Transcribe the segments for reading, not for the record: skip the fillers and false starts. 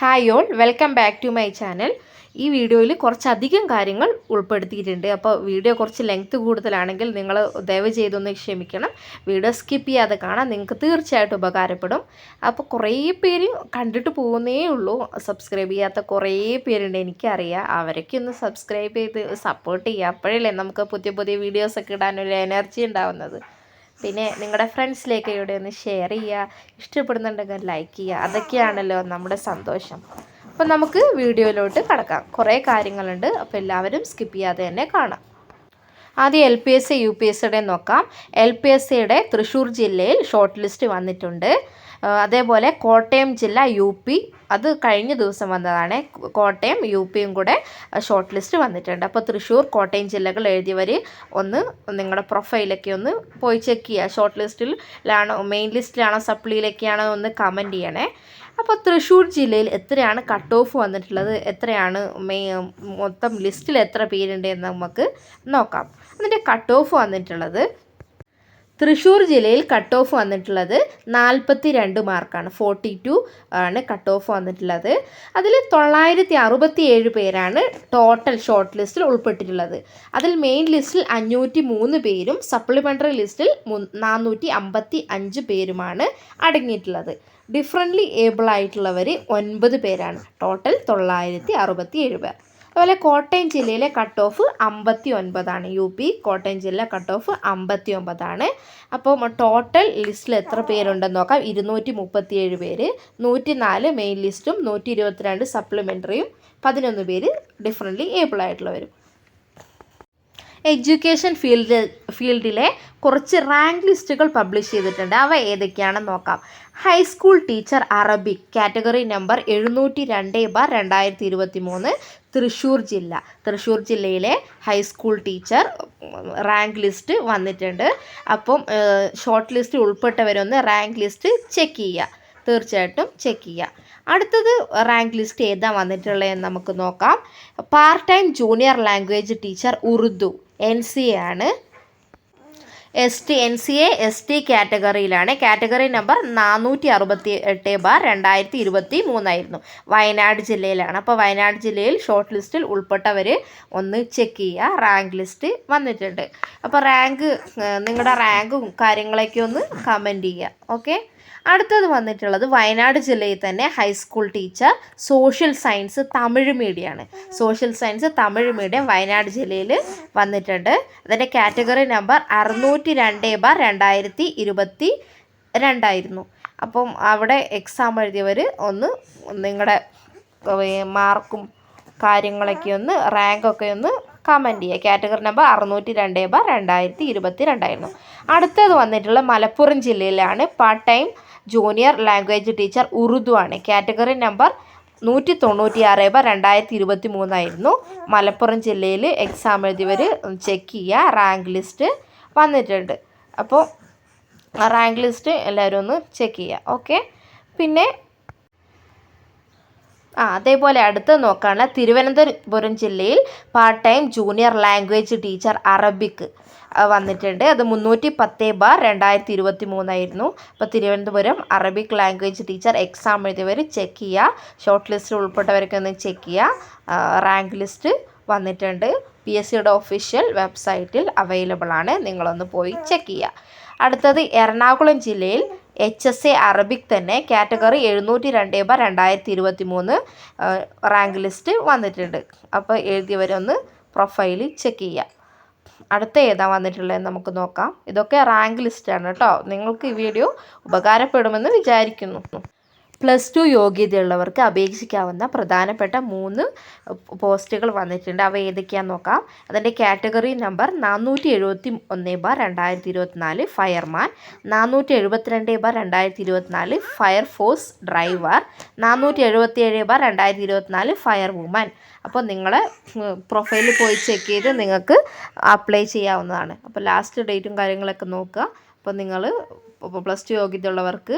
Hi all, welcome back to my channel. ഈ വീഡിയോയിൽ കുറച്ചധികം കാര്യങ്ങൾ ഉൾപ്പെടുത്തിയിട്ടുണ്ട്. അപ്പോൾ വീഡിയോ കുറച്ച് ലെങ്ത് കൂടുതലാണെങ്കിൽ നിങ്ങൾ ദയവ് ചെയ്തൊന്ന് ക്ഷമിക്കണം. വീഡിയോ സ്കിപ്പ് ചെയ്യാതെ കാണാൻ നിങ്ങൾക്ക് തീർച്ചയായിട്ടും ഉപകാരപ്പെടും. അപ്പോൾ കുറേ പേര് കണ്ടിട്ട് പോകുന്നേ ഉള്ളൂ, സബ്സ്ക്രൈബ് ചെയ്യാത്ത കുറേ പേരുണ്ട്, എനിക്കറിയാം. അവരൊക്കെ ഒന്ന് സബ്സ്ക്രൈബ് ചെയ്ത് സപ്പോർട്ട് ചെയ്യുക. അപ്പോഴല്ലേ നമുക്ക് പുതിയ പുതിയ വീഡിയോസൊക്കെ ഇടാനൊരു എനർജി ഉണ്ടാവുന്നത്. പിന്നെ നിങ്ങളുടെ ഫ്രണ്ട്സിലേക്ക് ഇവിടെ ഒന്ന് ഷെയർ ചെയ്യുക, ഇഷ്ടപ്പെടുന്നുണ്ടെങ്കിൽ ലൈക്ക് ചെയ്യുക. അതൊക്കെയാണല്ലോ നമ്മുടെ സന്തോഷം. അപ്പോൾ നമുക്ക് വീഡിയോയിലോട്ട് കടക്കാം. കുറേ കാര്യങ്ങളുണ്ട്, അപ്പോൾ എല്ലാവരും സ്കിപ്പ് ചെയ്യാതെ തന്നെ കാണാം. ആദ്യം LPSC UPSCയുടെ നോക്കാം. LPSCയുടെ തൃശ്ശൂർ ജില്ലയിൽ ഷോർട്ട് ലിസ്റ്റ് വന്നിട്ടുണ്ട്. അതേപോലെ കോട്ടയം ജില്ല UP അത് കഴിഞ്ഞ ദിവസം വന്നതാണ്. കോട്ടയം UPയും കൂടെ ഷോർട്ട് ലിസ്റ്റ് വന്നിട്ടുണ്ട്. അപ്പോൾ തൃശ്ശൂർ കോട്ടയം ജില്ലകൾ എഴുതിയവർ ഒന്ന് നിങ്ങളുടെ പ്രൊഫൈലൊക്കെ ഒന്ന് പോയി ചെക്ക് ചെയ്യുക. ഷോർട്ട് ലിസ്റ്റിലാണോ, മെയിൻ ലിസ്റ്റിലാണോ, സപ്ലിയിലൊക്കെയാണോ ഒന്ന് കമൻറ്റ് ചെയ്യണേ. അപ്പോൾ തൃശ്ശൂർ ജില്ലയിൽ എത്രയാണ് കട്ട് ഓഫ് വന്നിട്ടുള്ളത്, എത്രയാണ് മൊത്തം ലിസ്റ്റിൽ എത്ര പേരുണ്ട് എന്ന് നമുക്ക് നോക്കാം. അതിൻ്റെ കട്ട് ഓഫ് വന്നിട്ടുള്ളത്, തൃശ്ശൂർ ജില്ലയിൽ കട്ട് ഓഫ് വന്നിട്ടുള്ളത് 42 മാർക്കാണ്. 42 ആണ് കട്ട് ഓഫ് വന്നിട്ടുള്ളത്. അതിൽ 967 പേരാണ് ടോട്ടൽ ഷോർട്ട് ലിസ്റ്റിൽ ഉൾപ്പെട്ടിട്ടുള്ളത്. അതിൽ മെയിൻ ലിസ്റ്റിൽ 503 പേരും സപ്ലിമെൻ്ററി ലിസ്റ്റിൽ 455 പേരുമാണ് അടങ്ങിയിട്ടുള്ളത്. ഡിഫറൻ്റ്ലി ഏബിൾ ആയിട്ടുള്ളവർ 9 പേരാണ്. ടോട്ടൽ 967 പേർ. അതുപോലെ കോട്ടയം ജില്ലയിലെ കട്ട് ഓഫ് 59ആണ്. UP കോട്ടയം ജില്ല കട്ട് ഓഫ് 59ആണ്. അപ്പോൾ ടോട്ടൽ ലിസ്റ്റിൽ എത്ര പേരുണ്ടെന്ന് നോക്കാം. 237 പേര്, 104 മെയിൻ ലിസ്റ്റും 122 സപ്ലിമെൻ്ററിയും 11 പേര് ഡിഫറൻ്റ്ലി ഏബിൾ ആയിട്ടുള്ളവരും. എഡ്യൂക്കേഷൻ ഫീൽഡിലെ കുറച്ച് റാങ്ക് ലിസ്റ്റുകൾ പബ്ലിഷ് ചെയ്തിട്ടുണ്ട്. അവ ഏതൊക്കെയാണെന്ന് നോക്കാം. High school teacher Arabic category number 702/2023 Thrissur ജില്ലയിലെ ഹൈസ്കൂൾ ടീച്ചർ റാങ്ക് ലിസ്റ്റ് വന്നിട്ടുണ്ട്. അപ്പം ഷോർട്ട് ലിസ്റ്റിൽ ഉൾപ്പെട്ടവരൊന്ന് റാങ്ക് ലിസ്റ്റ് ചെക്ക് ചെയ്യുക, തീർച്ചയായിട്ടും ചെക്ക് ചെയ്യുക. അടുത്തത് റാങ്ക് ലിസ്റ്റ് ഏതാ വന്നിട്ടുള്ളതെന്ന് നമുക്ക് നോക്കാം. Part time junior language teacher Urdu NCA ആണ്. NCA ST കാറ്റഗറിയിലാണ്. കാറ്റഗറി നമ്പർ 468/2023 ആയിരുന്നു. വയനാട് ജില്ലയിലാണ്. അപ്പോൾ വയനാട് ജില്ലയിൽ ഷോർട്ട് ലിസ്റ്റിൽ ഉൾപ്പെട്ടവർ ഒന്ന് ചെക്ക് ചെയ്യുക. റാങ്ക് ലിസ്റ്റ് വന്നിട്ടുണ്ട്. അപ്പോൾ നിങ്ങളുടെ റാങ്കും കാര്യങ്ങളൊക്കെ ഒന്ന് കമൻറ്റ് ചെയ്യുക. ഓക്കെ. അടുത്തത് വന്നിട്ടുള്ളത് വയനാട് ജില്ലയിൽ തന്നെ high school teacher social science Tamil മീഡിയമാണ്. Social science Tamil medium Wayanad ജില്ലയിൽ വന്നിട്ടുണ്ട്. അതിൻ്റെ കാറ്റഗറി നമ്പർ 602/2022 ആയിരുന്നു. അപ്പം അവിടെ എക്സാം എഴുതിയവർ ഒന്ന് നിങ്ങളുടെ മാർക്കും കാര്യങ്ങളൊക്കെ ഒന്ന് റാങ്കൊക്കെ ഒന്ന് കമൻറ്റ് ചെയ്യുക. കാറ്റഗറി നമ്പർ 602/2022 ആയിരുന്നു. അടുത്തത് വന്നിട്ടുള്ള മലപ്പുറം ജില്ലയിലാണ്. Part time junior language teacher Urdu ആണ്. കാറ്റഗറി നമ്പർ 196/2023 ആയിരുന്നു. മലപ്പുറം ജില്ലയിൽ എക്സാം എഴുതിയവർ ചെക്ക് ചെയ്യുക. റാങ്ക് ലിസ്റ്റ് വന്നിട്ടുണ്ട്. അപ്പോൾ റാങ്ക് ലിസ്റ്റ് എല്ലാവരും ഒന്ന് ചെക്ക് ചെയ്യുക. ഓക്കെ. പിന്നെ അതേപോലെ അടുത്ത് നോക്കുകയാണ് തിരുവനന്തപുരം ജില്ലയിൽ part time junior language teacher Arabic വന്നിട്ടുണ്ട്. അത് 310/2023 ആയിരുന്നു. അപ്പോൾ Thiruvananthapuram Arabic language teacher exam എഴുതിയവർ ചെക്ക് ചെയ്യുക. ഷോർട്ട് ലിസ്റ്റിൽ ഉൾപ്പെട്ടവരൊക്കെ ഒന്ന് ചെക്ക് ചെയ്യുക. റാങ്ക് ലിസ്റ്റ് വന്നിട്ടുണ്ട്. PSCയുടെ ഒഫീഷ്യൽ വെബ്സൈറ്റിൽ അവൈലബിൾ ആണ്. നിങ്ങളൊന്ന് പോയി ചെക്ക് ചെയ്യുക. അടുത്തത് എറണാകുളം ജില്ലയിൽ HSA അറബിക് തന്നെ കാറ്റഗറി 702/2023 റാങ്ക് ലിസ്റ്റ് വന്നിട്ടുണ്ട്. അപ്പോൾ എഴുതിയവരൊന്ന് പ്രൊഫൈലിൽ ചെക്ക് ചെയ്യുക. അടുത്ത ഏതാ വന്നിട്ടുള്ളതെന്ന് നമുക്ക് നോക്കാം. ഇതൊക്കെ റാങ്ക് ലിസ്റ്റാണ് കേട്ടോ. നിങ്ങൾക്ക് ഈ വീഡിയോ ഉപകാരപ്പെടുമെന്ന് വിചാരിക്കുന്നു. +2 യോഗ്യതയുള്ളവർക്ക് അപേക്ഷിക്കാവുന്ന പ്രധാനപ്പെട്ട 3 പോസ്റ്റുകൾ വന്നിട്ടുണ്ട്. അവ ഏതൊക്കെയാണെന്ന് നോക്കാം. അതിൻ്റെ category number 471/2024 fireman, 472/2024 fire force driver, 477/2024 fire woman. അപ്പോൾ നിങ്ങൾ പ്രൊഫൈലിൽ പോയി ചെക്ക് ചെയ്ത് നിങ്ങൾക്ക് അപ്ലൈ ചെയ്യാവുന്നതാണ്. അപ്പോൾ ലാസ്റ്റ് ഡേറ്റും കാര്യങ്ങളൊക്കെ നോക്കുക. അപ്പോൾ നിങ്ങൾ +2 യോഗ്യതയുള്ളവർക്ക്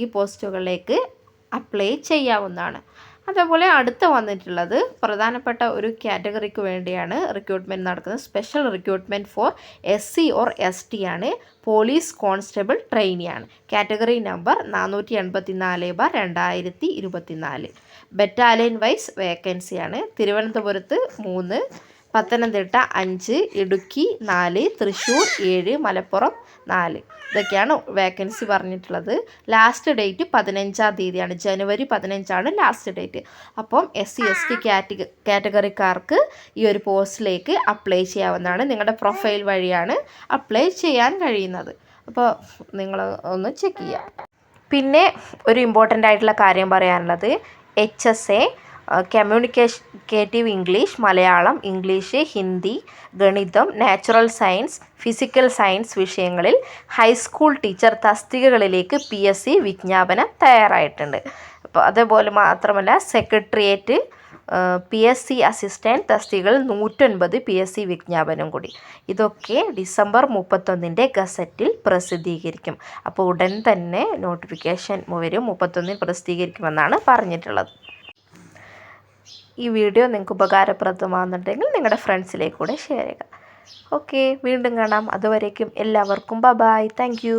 ഈ പോസ്റ്റുകളിലേക്ക് അപ്ലൈ ചെയ്യാവുന്നതാണ്. അതേപോലെ അടുത്ത വന്നിട്ടുള്ളത് പ്രധാനപ്പെട്ട ഒരു കാറ്റഗറിക്ക് വേണ്ടിയാണ് റിക്രൂട്ട്മെൻറ്റ് നടക്കുന്നത്. Special recruitment for SC or ST ആണ്. പോലീസ് കോൺസ്റ്റബിൾ ട്രെയിനിയാണ്. Category number 484/2024. ബറ്റാലിയൻ വൈസ് വേക്കൻസിയാണ്. തിരുവനന്തപുരത്ത് 3, പത്തനംതിട്ട 5, ഇടുക്കി 4, തൃശ്ശൂർ 7, മലപ്പുറം 4. ഇതൊക്കെയാണ് വേക്കൻസി പറഞ്ഞിട്ടുള്ളത്. ലാസ്റ്റ് ഡേറ്റ് 15-ാം തീയതിയാണ്. ജനുവരി 15 ലാസ്റ്റ് ഡേറ്റ്. അപ്പം SC/ST കാറ്റഗറിക്കാർക്ക് ഈ ഒരു പോസ്റ്റിലേക്ക് അപ്ലൈ ചെയ്യാവുന്നതാണ്. നിങ്ങളുടെ പ്രൊഫൈൽ വഴിയാണ് അപ്ലൈ ചെയ്യാൻ കഴിയുന്നത്. അപ്പോൾ നിങ്ങൾ ഒന്ന് ചെക്ക് ചെയ്യുക. പിന്നെ ഒരു ഇമ്പോർട്ടൻ്റ് ആയിട്ടുള്ള കാര്യം പറയാനുള്ളത്, HSA communicative English, Malayalam, English, Hindi, ഗണിതം, നാച്ചുറൽ സയൻസ്, ഫിസിക്കൽ സയൻസ് വിഷയങ്ങളിൽ ഹൈസ്കൂൾ ടീച്ചർ തസ്തികകളിലേക്ക് PSC വിജ്ഞാപനം തയ്യാറായിട്ടുണ്ട്. അപ്പോൾ അതേപോലെ മാത്രമല്ല സെക്രട്ടേറിയറ്റ് PSC അസിസ്റ്റൻറ്റ് തസ്തികകൾ 109 PSC വിജ്ഞാപനം കൂടി. ഇതൊക്കെ ഡിസംബർ 31 ഗസറ്റിൽ പ്രസിദ്ധീകരിക്കും. അപ്പോൾ ഉടൻ തന്നെ നോട്ടിഫിക്കേഷൻ വരും. 31 പ്രസിദ്ധീകരിക്കുമെന്നാണ് പറഞ്ഞിട്ടുള്ളത്. ഈ വീഡിയോ നിങ്ങൾക്ക് ഉപകാരപ്രദമാകുന്നുണ്ടെങ്കിൽ നിങ്ങളുടെ ഫ്രണ്ട്സിലേക്ക് കൂടെ ഷെയർ ചെയ്യുക. ഓക്കെ, വീണ്ടും കാണാം. അതുവരേക്കും എല്ലാവർക്കും ബൈ. Thank you.